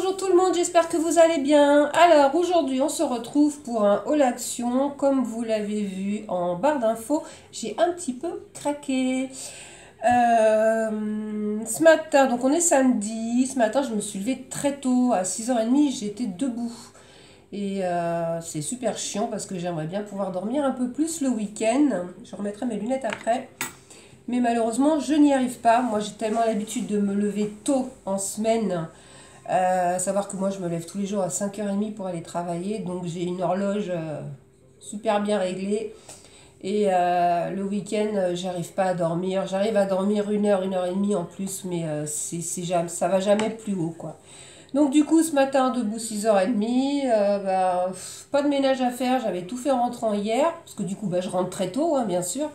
Bonjour tout le monde, j'espère que vous allez bien. Alors aujourd'hui on se retrouve pour un haul action. Comme vous l'avez vu en barre d'infos, j'ai un petit peu craqué. Ce matin, donc on est samedi, ce matin je me suis levée très tôt, à 6h30, j'étais debout. Et c'est super chiant parce que j'aimerais bien pouvoir dormir un peu plus le week-end. Je remettrai mes lunettes après. Mais malheureusement je n'y arrive pas. Moi j'ai tellement l'habitude de me lever tôt en semaine. Savoir que moi je me lève tous les jours à 5h30 pour aller travailler, donc j'ai une horloge super bien réglée. Et le week-end, j'arrive pas à dormir. J'arrive à dormir 1 heure et demie en plus, mais ça va jamais plus haut, quoi. Donc du coup, ce matin, debout 6h30, pas de ménage à faire. J'avais tout fait en rentrant hier, parce que du coup, je rentre très tôt, hein, bien sûr.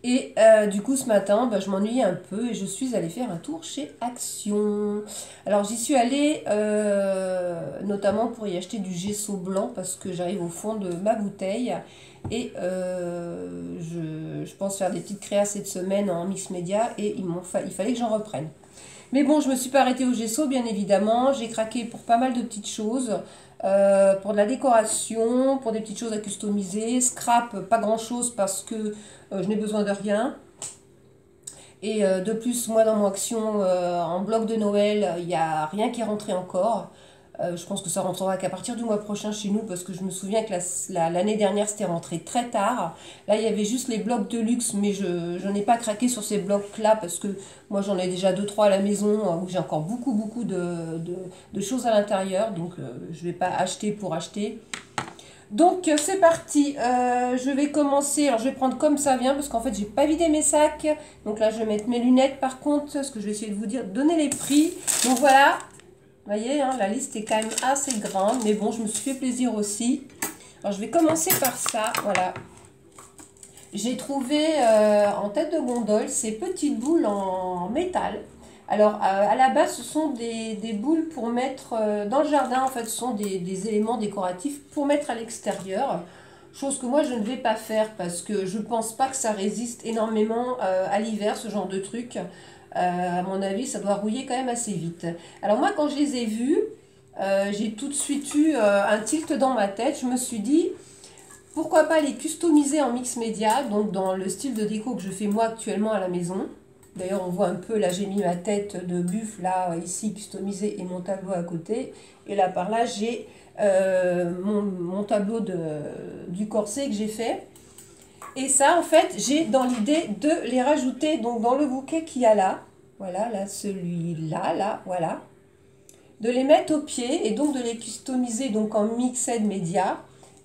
Et du coup, ce matin, je m'ennuyais un peu et je suis allée faire un tour chez Action. Alors, j'y suis allée notamment pour y acheter du gesso blanc parce que j'arrive au fond de ma bouteille. Et je pense faire des petites créas cette semaine en mix média et il fallait que j'en reprenne. Mais bon, je ne me suis pas arrêtée au gesso, bien évidemment. J'ai craqué pour pas mal de petites choses. Pour de la décoration, pour des petites choses à customiser. Scrap, pas grand chose parce que je n'ai besoin de rien. Et de plus, moi dans mon action en bloc de Noël, il n'y a rien qui est rentré encore. Je pense que ça rentrera qu'à partir du mois prochain chez nous parce que je me souviens que l'année dernière c'était rentré très tard. Là il y avait juste les blocs de luxe mais je n'ai pas craqué sur ces blocs là parce que moi j'en ai déjà 2-3 à la maison où j'ai encore beaucoup de choses à l'intérieur, donc je ne vais pas acheter pour acheter. Donc c'est parti, je vais commencer, alors je vais prendre comme ça vient parce qu'en fait j'ai pas vidé mes sacs. Donc là je vais mettre mes lunettes par contre, ce que je vais essayer de vous dire, donner les prix. Donc voilà. Vous voyez, hein, la liste est quand même assez grande, mais bon, je me suis fait plaisir aussi. Alors, je vais commencer par ça, voilà. J'ai trouvé en tête de gondole ces petites boules en métal. Alors, à la base, ce sont des boules pour mettre dans le jardin. En fait, ce sont des éléments décoratifs pour mettre à l'extérieur. Chose que moi, je ne vais pas faire parce que je ne pense pas que ça résiste énormément à l'hiver, ce genre de truc. À mon avis, ça doit rouiller quand même assez vite. Alors moi, quand je les ai vus, j'ai tout de suite eu un tilt dans ma tête. Je me suis dit, pourquoi pas les customiser en mix média, donc dans le style de déco que je fais moi actuellement à la maison. D'ailleurs, on voit un peu, là j'ai mis ma tête de buffle, là, ici, customisée, et mon tableau à côté. Et là, par là, j'ai mon tableau du corset que j'ai fait. Et ça, en fait, j'ai dans l'idée de les rajouter donc dans le bouquet qu'il y a là. Voilà, là, celui-là, là, voilà. De les mettre au pied et donc de les customiser donc en mixed media.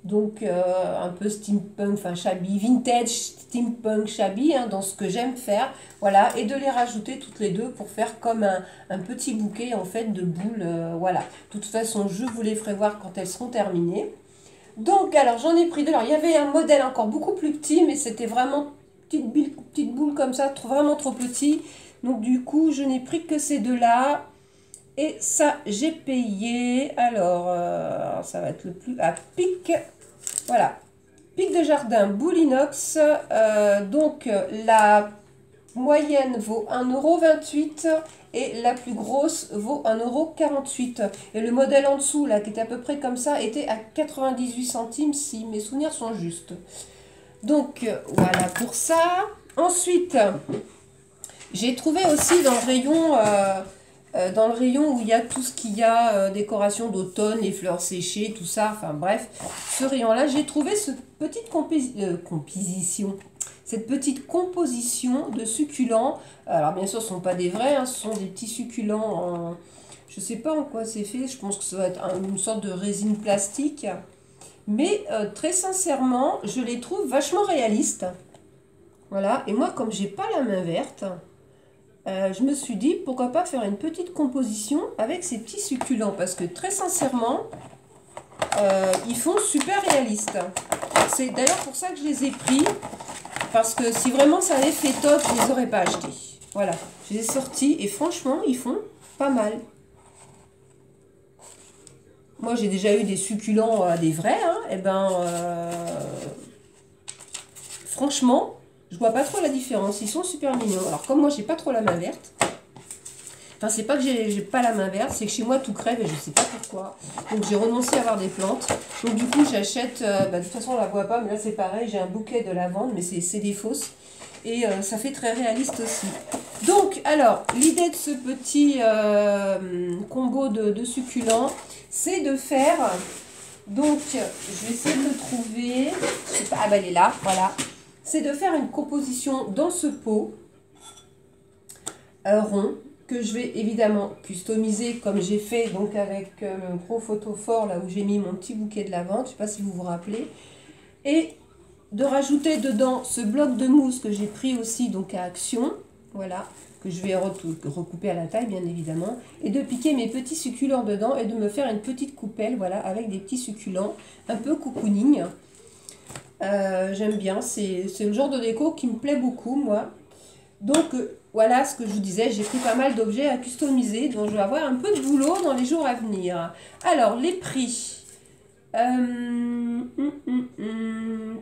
Donc un peu steampunk, enfin shabby, vintage, steampunk, shabby, hein, dans ce que j'aime faire. Voilà, et de les rajouter toutes les deux pour faire comme un petit bouquet en fait de boules. Voilà. De toute façon, je vous les ferai voir quand elles seront terminées. Donc, alors, j'en ai pris deux. Alors, il y avait un modèle encore beaucoup plus petit, mais c'était vraiment petite boule comme ça, vraiment trop petit. Donc, du coup, je n'ai pris que ces deux-là. Et ça, j'ai payé. Alors, ça va être le plus à pic. Voilà. Pic de jardin, boule inox. Donc, la moyenne vaut 1,28 € et la plus grosse vaut 1,48 €. Et le modèle en dessous, là, qui était à peu près comme ça, était à 98 centimes, si mes souvenirs sont justes. Donc, voilà pour ça. Ensuite, j'ai trouvé aussi dans le rayon où il y a tout ce qu'il y a, décoration d'automne, les fleurs séchées, tout ça, enfin bref, ce rayon-là, j'ai trouvé cette petite composition de succulents. Alors bien sûr, ce ne sont pas des vrais, hein, ce sont des petits succulents en... Je ne sais pas en quoi c'est fait, je pense que ça va être une sorte de résine plastique. Mais très sincèrement, je les trouve vachement réalistes. Voilà, et moi comme j'ai pas la main verte... je me suis dit, pourquoi pas faire une petite composition avec ces petits succulents. Parce que très sincèrement, ils font super réalistes. C'est d'ailleurs pour ça que je les ai pris. Parce que si vraiment ça avait fait top, je ne les aurais pas achetés. Voilà, je les ai sortis et franchement, ils font pas mal. Moi, j'ai déjà eu des succulents, des vrais. Hein, et ben, franchement... Je vois pas trop la différence, ils sont super mignons. Alors comme moi j'ai pas trop la main verte, Enfin, c'est pas que j'ai pas la main verte, c'est que chez moi tout crève et je sais pas pourquoi. Donc j'ai renoncé à avoir des plantes. Donc du coup j'achète, de toute façon on la voit pas, mais là c'est pareil, j'ai un bouquet de lavande, mais c'est des fausses. Et ça fait très réaliste aussi. Donc alors, l'idée de ce petit combo de succulents, c'est de faire... Donc, je vais essayer de le trouver. Je sais pas, ah bah elle est là, voilà. C'est de faire une composition dans ce pot rond que je vais évidemment customiser comme j'ai fait donc avec le gros photophore là où j'ai mis mon petit bouquet de lavande. Je sais pas si vous vous rappelez. Et de rajouter dedans ce bloc de mousse que j'ai pris aussi donc à Action. Voilà. Que je vais recouper à la taille bien évidemment, et de piquer mes petits succulents dedans et de me faire une petite coupelle, voilà, avec des petits succulents, un peu cocooning. J'aime bien, c'est le genre de déco qui me plaît beaucoup moi. Donc voilà ce que je vous disais, j'ai pris pas mal d'objets à customiser, donc je vais avoir un peu de boulot dans les jours à venir. Alors les prix,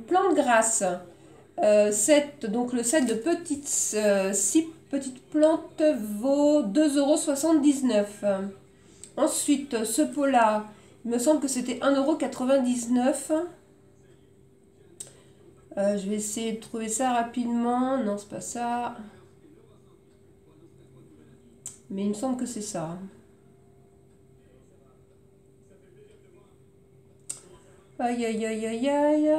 plantes grasses, donc le set de petites 6 petites plantes vaut 2,79 €. Ensuite, ce pot-là, il me semble que c'était 1,99 €. Je vais essayer de trouver ça rapidement. Non, c'est pas ça. Mais il me semble que c'est ça. Aïe, aïe, aïe, aïe, aïe.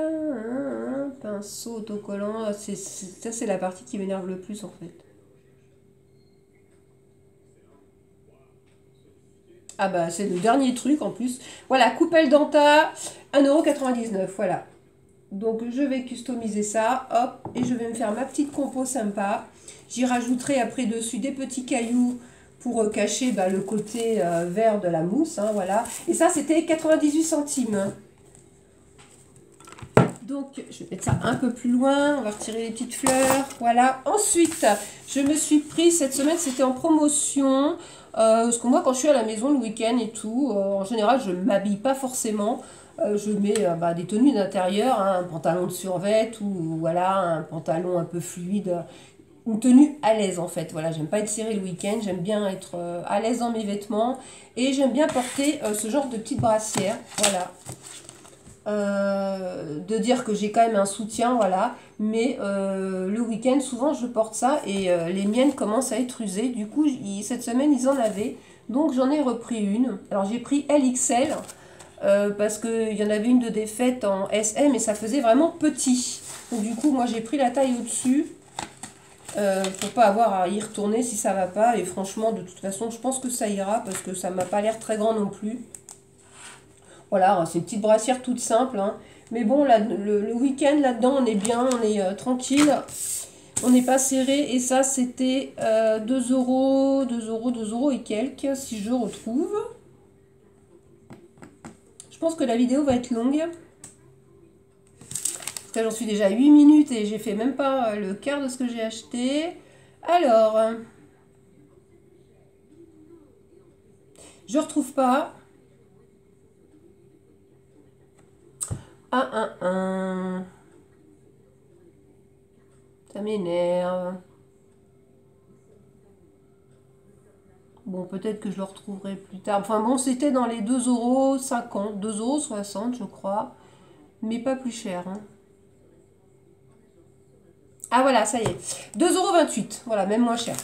Pinceau autocollant. Ça, c'est la partie qui m'énerve le plus, en fait. Ah bah, c'est le dernier truc, en plus. Voilà, coupelle Denta, 1,99 €. Voilà. Donc, je vais customiser ça. Hop, et je vais me faire ma petite compo sympa. J'y rajouterai après dessus des petits cailloux pour cacher le côté vert de la mousse. Hein, voilà. Et ça, c'était 98 centimes. Donc, je vais mettre ça un peu plus loin. On va retirer les petites fleurs. Voilà. Ensuite, je me suis pris, cette semaine, c'était en promotion. Parce que moi, quand je suis à la maison le week-end et tout, en général, je ne m'habille pas forcément. Je mets des tenues d'intérieur, hein, un pantalon de survêt ou voilà, un pantalon un peu fluide. Une tenue à l'aise en fait. Voilà, j'aime pas être serrée le week-end. J'aime bien être à l'aise dans mes vêtements. Et j'aime bien porter ce genre de petite brassière. Voilà. De dire que j'ai quand même un soutien, voilà, mais le week-end souvent je porte ça et les miennes commencent à être usées, du coup cette semaine ils en avaient, donc j'en ai repris une. Alors j'ai pris LXL parce qu'il y en avait une de défaite en SM et ça faisait vraiment petit, donc du coup moi j'ai pris la taille au-dessus pour pas avoir à y retourner si ça va pas, et franchement de toute façon je pense que ça ira parce que ça m'a pas l'air très grand non plus. Voilà, c'est une petite brassière toute simple. Hein. Mais bon, là, le week-end, là-dedans, on est bien, on est tranquille. On n'est pas serré. Et ça, c'était 2 €, 2 € et quelques, si je retrouve. Je pense que la vidéo va être longue. Parce que j'en suis déjà à 8 minutes et j'ai fait même pas le quart de ce que j'ai acheté. Alors, je retrouve pas. Ça m'énerve. Bon, peut-être que je le retrouverai plus tard. Enfin bon, c'était dans les 2,50 €, 2,60 € je crois. Mais pas plus cher. Hein. Ah voilà, ça y est. 2,28 €. Voilà, même moins cher.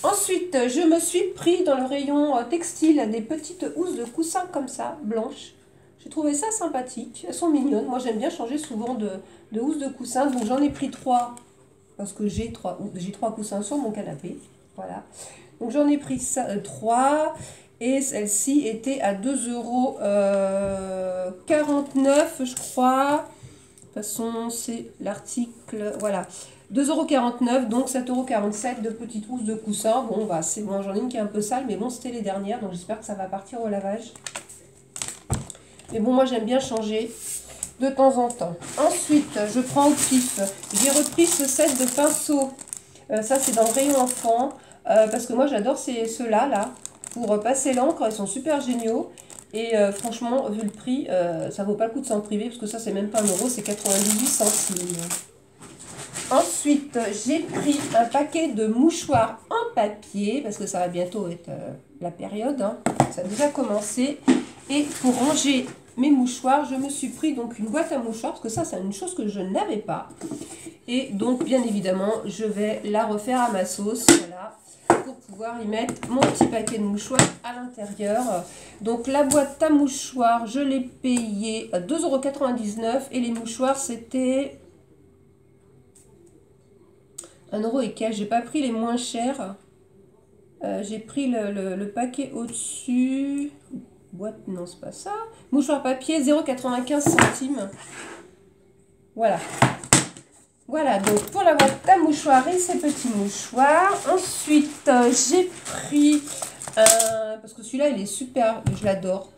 Ensuite, je me suis pris dans le rayon textile des petites housses de coussin comme ça, blanches. J'ai trouvé ça sympathique. Elles sont mignonnes. Moi, j'aime bien changer souvent de housse de coussin. Donc, j'en ai pris 3. Parce que j'ai 3 coussins sur mon canapé. Voilà. Donc, j'en ai pris 3. Et celle-ci était à 2,49 € je crois. De toute façon, c'est l'article. Voilà. 2,49 €, donc 7,47 € de petites housses de coussin. Bon, c'est bon, j'en ai une qui est un peu sale. Mais bon, c'était les dernières. Donc, j'espère que ça va partir au lavage. Mais bon, moi, j'aime bien changer de temps en temps. Ensuite, je prends au pif. J'ai repris ce set de pinceaux. Ça, c'est dans le rayon enfant. Parce que moi, j'adore ceux-là, là, pour passer l'encre. Ils sont super géniaux. Et franchement, vu le prix, ça vaut pas le coup de s'en priver. Parce que ça, c'est même pas 1 €, c'est 98 centimes. Ensuite, j'ai pris un paquet de mouchoirs papier, parce que ça va bientôt être la période, hein. Ça a déjà commencé. Et pour ranger mes mouchoirs, je me suis pris donc une boîte à mouchoirs, parce que ça, c'est une chose que je n'avais pas. Et donc, bien évidemment, je vais la refaire à ma sauce, voilà, pour pouvoir y mettre mon petit paquet de mouchoirs à l'intérieur. Donc, la boîte à mouchoirs, je l'ai payée à 2,99 € et les mouchoirs, c'était 1 € et quelques. J'ai pas pris les moins chers. J'ai pris le paquet au-dessus. Boîte, non, c'est pas ça. Mouchoir papier, 0,95 €. Voilà. Voilà, donc pour la boîte à mouchoirs et ces petits mouchoirs. Ensuite, j'ai pris parce que celui-là, il est super, je l'adore.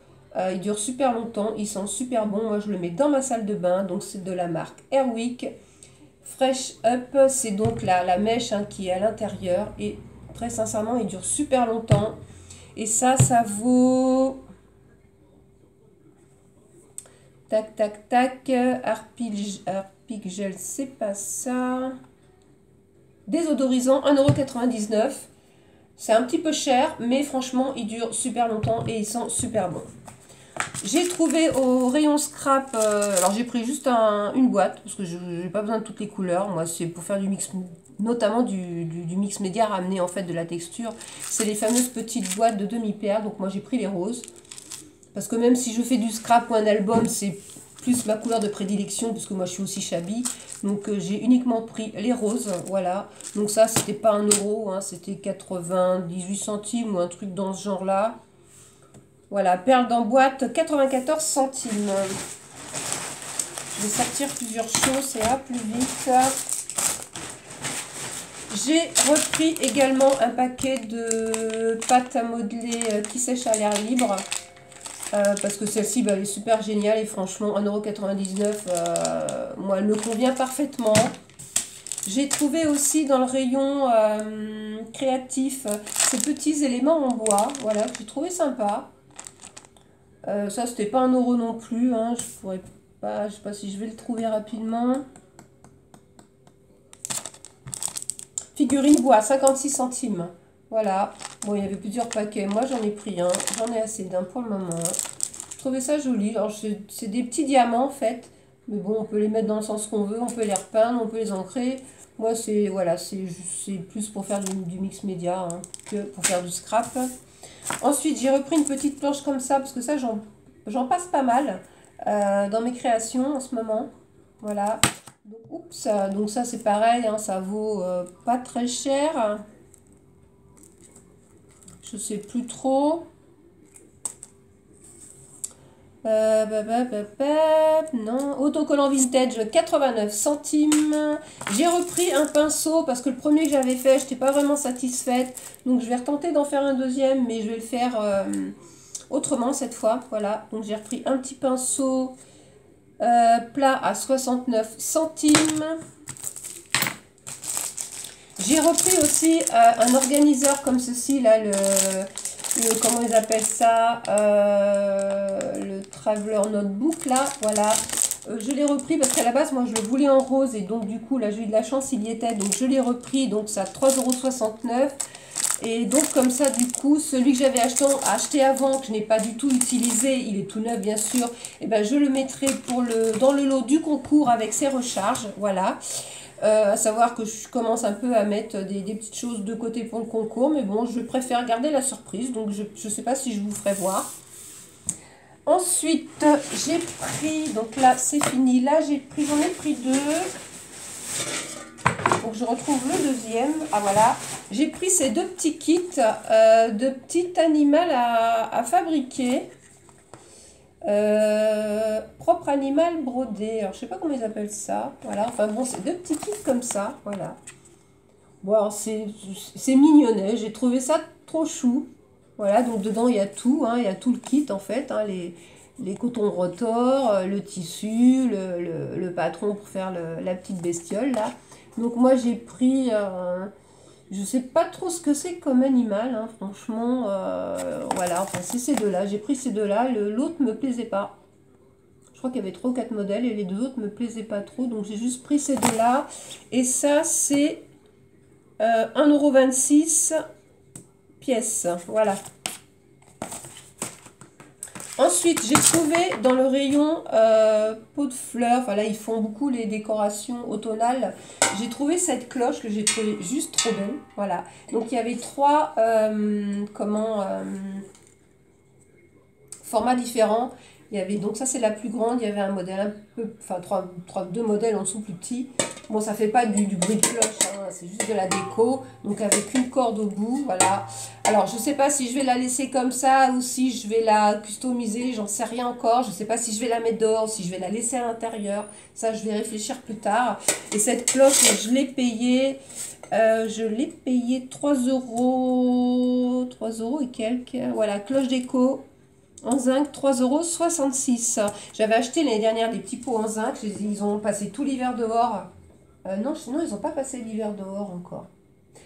Il dure super longtemps, il sent super bon. Moi, je le mets dans ma salle de bain. Donc, c'est de la marque Airwick. Fresh Up, c'est donc la mèche hein, qui est à l'intérieur. Et très sincèrement, il dure super longtemps. Et ça vaut... Tac, tac, tac. Harpic Gel, c'est pas ça. Désodorisant, 1,99 €. C'est un petit peu cher, mais franchement, il dure super longtemps et il sent super bon. J'ai trouvé au rayon scrap, alors j'ai pris juste une boîte, parce que je n'ai pas besoin de toutes les couleurs. Moi, c'est pour faire du mix, notamment du mix média, ramener en fait de la texture. C'est les fameuses petites boîtes de demi-perles, donc moi j'ai pris les roses. Parce que même si je fais du scrap ou un album, c'est plus ma couleur de prédilection, puisque moi je suis aussi shabby. Donc j'ai uniquement pris les roses, voilà. Donc ça, c'était pas 1 €, hein, c'était 98 centimes ou un truc dans ce genre-là. Voilà, perles dans boîte, 94 centimes. Je vais sortir plusieurs choses, ça ira plus vite. J'ai repris également un paquet de pâte à modeler qui sèche à l'air libre. Parce que celle-ci, bah, elle est super géniale et franchement, 1,99 €, moi, elle me convient parfaitement. J'ai trouvé aussi dans le rayon créatif ces petits éléments en bois, voilà, que j'ai trouvé sympa. Ça, c'était pas 1 € non plus, hein, je pourrais pas, je sais pas si je vais le trouver rapidement. Figurine bois, 56 centimes. Voilà. Bon, il y avait plusieurs paquets. Moi, j'en ai pris un. J'en ai assez d'un pour le moment. Je trouvais ça joli. Alors, c'est des petits diamants, en fait. Mais bon, on peut les mettre dans le sens qu'on veut. On peut les repeindre, on peut les ancrer. Moi, c'est voilà, c'est plus pour faire du mix média hein, que pour faire du scrap. Ensuite, j'ai repris une petite planche comme ça. Parce que ça, j'en passe pas mal dans mes créations en ce moment. Voilà. Donc, oups, donc ça c'est pareil, hein, ça vaut pas très cher. Je sais plus trop. Non, autocollant vintage, 89 centimes. J'ai repris un pinceau parce que le premier que j'avais fait, je n'étais pas vraiment satisfaite. Donc je vais retenter d'en faire un deuxième, mais je vais le faire autrement cette fois. Voilà, donc j'ai repris un petit pinceau. Plat à 69 centimes. J'ai repris aussi un organiseur comme ceci, là, comment ils appellent ça, le Traveler Notebook, là, voilà. Je l'ai repris parce qu'à la base, moi, je le voulais en rose et donc, du coup, là, j'ai eu de la chance, il y était, donc je l'ai repris, donc ça 3,69 €. Et donc comme ça du coup, celui que j'avais acheté avant, que je n'ai pas du tout utilisé, il est tout neuf bien sûr, et ben je le mettrai dans le lot du concours avec ses recharges, voilà. À savoir que je commence un peu à mettre des petites choses de côté pour le concours, mais bon, je préfère garder la surprise, donc je ne sais pas si je vous ferai voir. Ensuite, j'ai pris, donc là c'est fini, là j'en ai pris deux. Donc je retrouve le deuxième. Ah voilà. J'ai pris ces deux petits kits de petits animaux à fabriquer. Propre animal brodé. Alors je sais pas comment ils appellent ça. Voilà. Enfin bon, c'est deux petits kits comme ça. Voilà. Bon alors c'est mignonnet. J'ai trouvé ça trop chou. Voilà. Donc dedans il y a tout. Hein, il y a tout le kit en fait. Hein, les cotons rotors, le tissu, le patron pour faire la petite bestiole là. Donc moi j'ai pris, je sais pas trop ce que c'est comme animal, hein, franchement, voilà, enfin c'est ces deux-là, j'ai pris ces deux-là, l'autre me plaisait pas. Je crois qu'il y avait 3 ou 4 modèles et les deux autres me plaisaient pas trop, donc j'ai juste pris ces deux-là. Et ça c'est 1,26 € pièce. Voilà. Ensuite, j'ai trouvé dans le rayon pot de fleurs, enfin là ils font beaucoup les décorations automnales. J'ai trouvé cette cloche que j'ai trouvée juste trop belle. Voilà. Donc il y avait trois formats différents. Il y avait, donc ça c'est la plus grande, il y avait un modèle un peu, enfin deux modèles en dessous plus petits. Bon, ça fait pas du bruit de cloche, hein, c'est juste de la déco, donc avec une corde au bout, voilà. Alors je sais pas si je vais la laisser comme ça ou si je vais la customiser, j'en sais rien encore. Je sais pas si je vais la mettre dehors, si je vais la laisser à l'intérieur, ça je vais réfléchir plus tard. Et cette cloche, je l'ai payée 3 euros et quelques. Voilà, cloche déco. En zinc, 3,66 €. J'avais acheté l'année dernière des petits pots en zinc. Ils ont passé tout l'hiver dehors. Non, sinon, ils n'ont pas passé l'hiver dehors encore.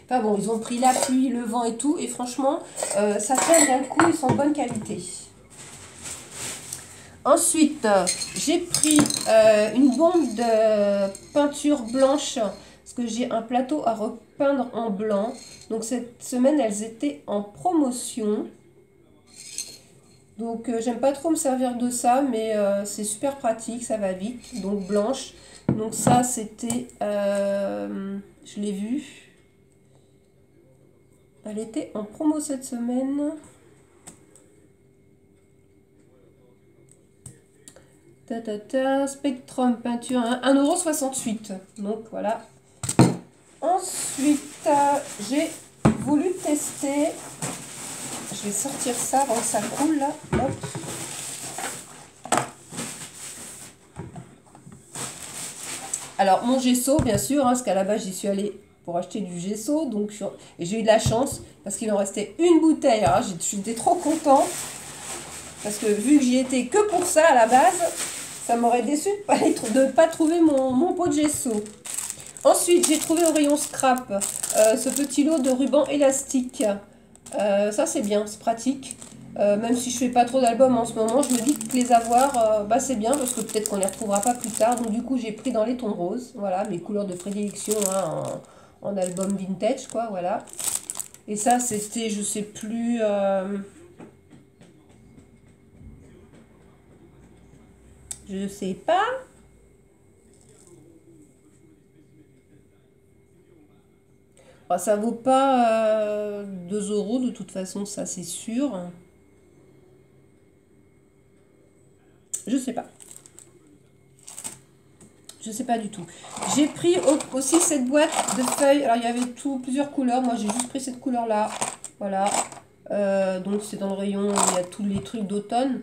Enfin bon, ils ont pris la pluie, le vent et tout. Et franchement, ça tient bien le coup. Ils sont de bonne qualité. Ensuite, j'ai pris une bombe de peinture blanche. Parce que j'ai un plateau à repeindre en blanc. Donc cette semaine, elles étaient en promotion. Donc j'aime pas trop me servir de ça, mais c'est super pratique, ça va vite. Donc blanche. Donc ça c'était, je l'ai vu. Elle était en promo cette semaine. Spectrum peinture, 1,68 €. Donc voilà. Ensuite, j'ai voulu tester. Je vais sortir ça avant que ça coule là. Hop. Alors mon gesso bien sûr, hein, parce qu'à la base j'y suis allée pour acheter du gesso. Donc et j'ai eu de la chance parce qu'il en restait une bouteille. Alors j'étais trop contente. Parce que vu que j'y étais que pour ça à la base, ça m'aurait déçu de ne pas trouver mon pot de gesso. Ensuite j'ai trouvé au rayon scrap ce petit lot de rubans élastiques. Ça c'est bien, c'est pratique. Même si je fais pas trop d'albums en ce moment, je me dis que les avoir, c'est bien parce que peut-être qu'on les retrouvera pas plus tard. Donc du coup j'ai pris dans les tons roses, voilà, mes couleurs de prédilection hein, en album vintage quoi, voilà. Et ça c'était, je sais plus, je sais pas. Enfin, ça vaut pas 2 € de toute façon, ça c'est sûr. Je sais pas. Je sais pas du tout. J'ai pris aussi cette boîte de feuilles. Alors il y avait plusieurs couleurs. Moi j'ai juste pris cette couleur là. Voilà. Donc c'est dans le rayon. Il y a tous les trucs d'automne.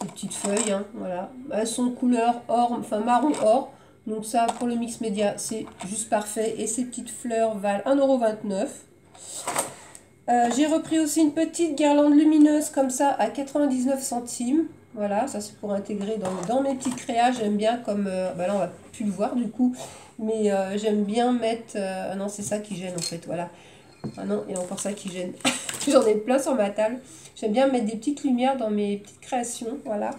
Ces petites feuilles. Hein, voilà. Elles sont couleur or, enfin marron or. Donc ça pour le mix média c'est juste parfait. Et ces petites fleurs valent 1,29 €. J'ai repris aussi une petite guirlande lumineuse comme ça à 99 centimes. Voilà, ça c'est pour intégrer dans mes petits créas. J'aime bien comme... là on va plus le voir du coup. Mais j'aime bien mettre... ah non, c'est ça qui gêne en fait, voilà. Ah non, il y a encore ça qui gêne. J'en ai plein sur ma table. J'aime bien mettre des petites lumières dans mes petites créations, voilà.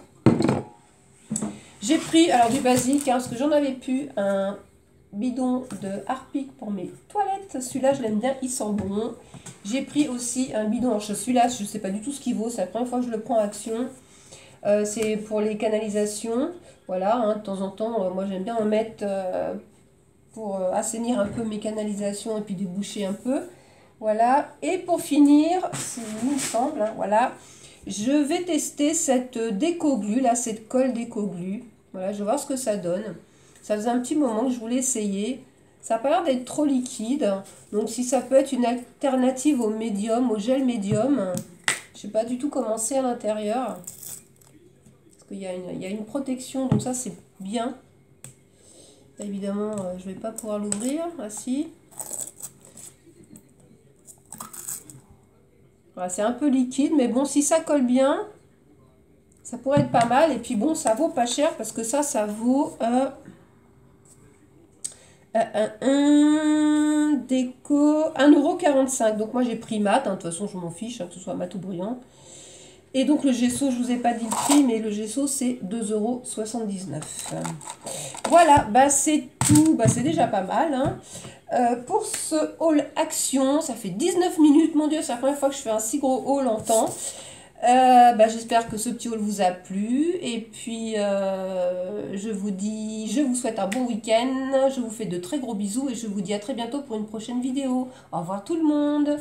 J'ai pris, alors du basique, hein, parce que j'en avais plus, un bidon de Harpic pour mes toilettes. Celui-là, je l'aime bien, il sent bon. J'ai pris aussi un bidon, alors celui-là, je ne sais pas du tout ce qu'il vaut. C'est la première fois que je le prends en action. C'est pour les canalisations. Voilà, hein, de temps en temps, moi j'aime bien en mettre pour assainir un peu mes canalisations et puis déboucher un peu. Voilà, et pour finir, il me semble, hein, voilà, je vais tester cette déco-glue, là, cette colle déco-glue. Voilà, je vais voir ce que ça donne. Ça faisait un petit moment que je voulais essayer. Ça n'a pas l'air d'être trop liquide. Donc si ça peut être une alternative au médium, au gel médium. Je ne sais pas du tout comment c'est à l'intérieur. Parce qu'il y a une protection, donc ça c'est bien. Là, évidemment, je ne vais pas pouvoir l'ouvrir. Ah si. Voilà, c'est un peu liquide, mais bon, si ça colle bien, ça pourrait être pas mal. Et puis bon, ça vaut pas cher parce que ça vaut un déco 1,45 €. Donc moi j'ai pris mat, hein, de toute façon je m'en fiche, hein, que ce soit mat ou brillant. Et donc le gesso, je vous ai pas dit le prix, mais le gesso c'est 2,79 €. Voilà, bah c'est tout, bah c'est déjà pas mal, hein. Pour ce haul action, ça fait 19 minutes, mon Dieu, c'est la première fois que je fais un si gros haul en temps. Bah, j'espère que ce petit haul vous a plu. Et puis, je vous souhaite un bon week-end. Je vous fais de très gros bisous et je vous dis à très bientôt pour une prochaine vidéo. Au revoir tout le monde.